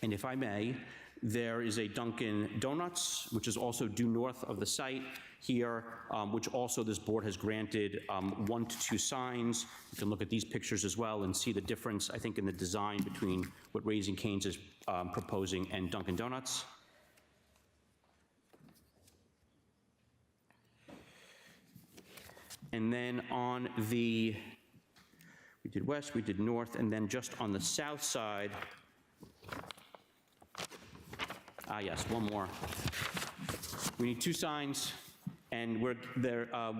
if I may, there is a Dunkin' Donuts, which is also due north of the site here, which also this board has granted 1 to 2 signs. You can look at these pictures as well and see the difference, I think, in the design between what Raising Cane's is proposing and Dunkin' Donuts. And then on the, we did west, we did north, and then just on the south side, yes, 1 more. We need 2 signs, and we're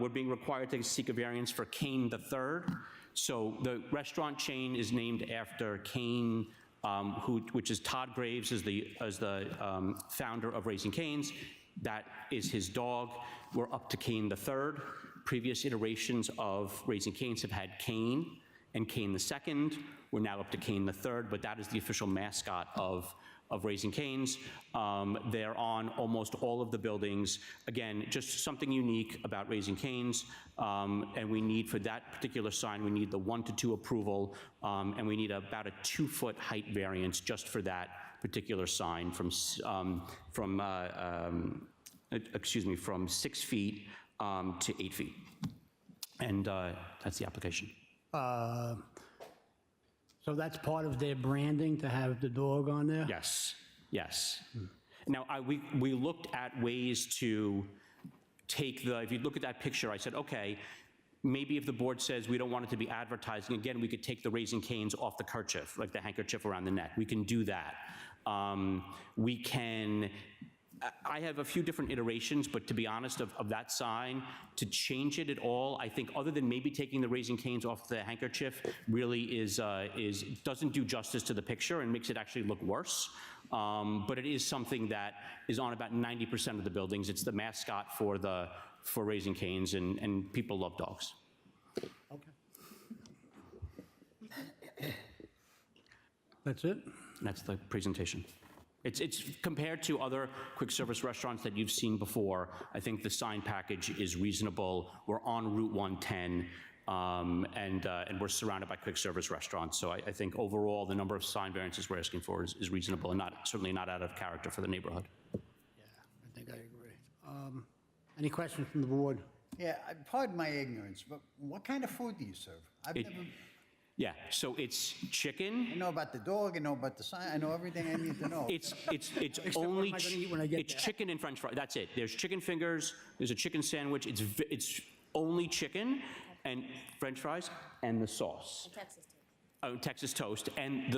being required to seek a variance for Cane III. So the restaurant chain is named after Cane, which is Todd Graves, as the founder of Raising Cane's. That is his dog. We're up to Cane III. Previous iterations of Raising Cane's have had Cane and Cane II. We're now up to Cane III, but that is the official mascot of Raising Cane's. They're on almost all of the buildings. Again, just something unique about Raising Cane's, and we need, for that particular sign, we need the 1 to 2 approval, and we need about a 2-foot height variance just for that particular sign from 6 feet to 8 feet. And that's the application. So that's part of their branding, to have the dog on there? Yes, yes. Now, we looked at ways to take if you look at that picture, I said, okay, maybe if the board says we don't want it to be advertising, again, we could take the Raising Cane's off the kerchief, like the handkerchief around the neck. We can do that. We can, I have a few different iterations, but to be honest, of that sign, to change it at all, I think other than maybe taking the Raising Cane's off the handkerchief, really doesn't do justice to the picture and makes it actually look worse. But it is something that is on about 90% of the buildings. It's the mascot for Raising Cane's, and people love dogs. Okay. That's it? That's the presentation. It's compared to other quick service restaurants that you've seen before. I think the sign package is reasonable. We're on Route 110, and we're surrounded by quick service restaurants. So I think overall, the number of sign variances we're asking for is reasonable and certainly not out of character for the neighborhood. Yeah, I think I agree. Any questions from the board? Yeah, pardon my ignorance, but what kind of food do you serve? I've never, Yeah, so it's chicken. I know about the dog, I know about the sign, I know everything I need to know. It's what only, am I gonna eat when I get it's there? chicken and french fries, that's it. There's chicken fingers, there's a chicken sandwich, it's only chicken and french fries and the sauce. Texas toast, and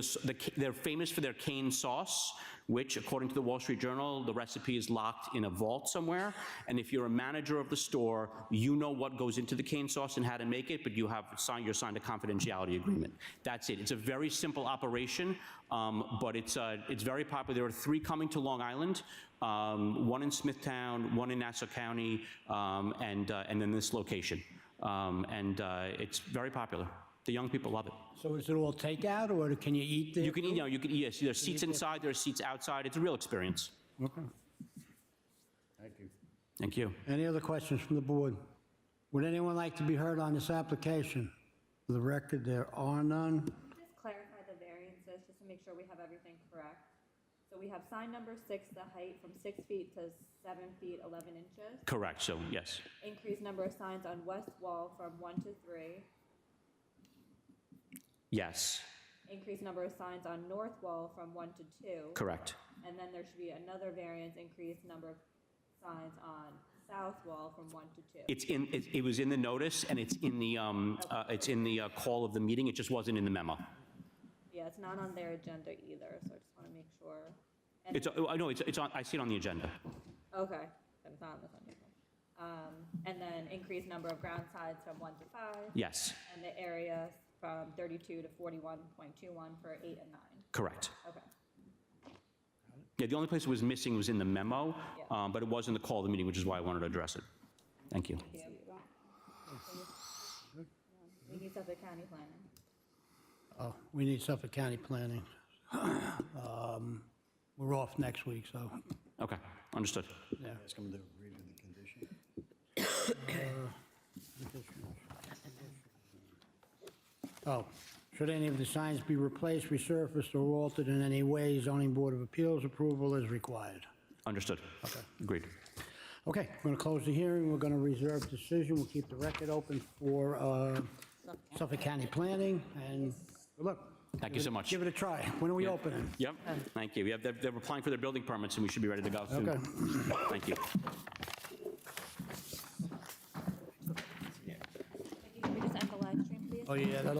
they're famous for their cane sauce, which, according to the Wall Street Journal, the recipe is locked in a vault somewhere, and if you're a manager of the store, you know what goes into the cane sauce and how to make it, but you're signed a confidentiality agreement. That's it. It's a very simple operation, but it's very popular. There are 3 coming to Long Island, one in Smithtown, one in Nassau County, and then this location. It's very popular. The young people love it. So is it all takeout, or can you eat there? You can eat, yes, there's seats inside, there's seats outside. It's a real experience. Okay. Thank you. Thank you. Any other questions from the board? Would anyone like to be heard on this application? For the record, there are none. Just clarify the variances, just to make sure we have everything correct. So we have sign number 6, the height from 6 feet to 7 feet 11 inches. Correct, so yes. Increased number of signs on west wall from 1 to 3. Yes, Increased number of signs on north wall from 1 to 2. correct. And then there should be another variance, increased number of signs on south wall from 1 to 2. It was in the notice, and it's in the call of the meeting. It just wasn't in the memo. Yeah, it's not on their agenda either, so I just want to make sure. And It's on, I see it on the agenda. Okay, then it's not on this one. And then increased number of ground sides from 1 to 5. Yes, And the area from 32 to 41.21 for 8 and 9. correct. Okay. Yeah, the only place it was missing was in the memo, Yeah. but it was in the call of the meeting, which is why I wanted to address it. Thank you. We need Suffolk County planning. Oh, we need Suffolk County planning. We're off next week, so, Okay, understood. yeah. Ask them to agree to the condition. Oh, should any of the signs be replaced, resurfaced, or altered in any way, zoning board of appeals approval is required. Understood. Okay. Agreed. Okay, we're going to close the hearing. We're going to reserve decision. We'll keep the record open for Suffolk County Planning, and good luck. Thank you so much. Give it a try. When are we opening? Yep, thank you. They're applying for their building permits, and we should be ready to go soon. Okay. Thank you. Can we just end the live stream, please? Oh, yeah, that'll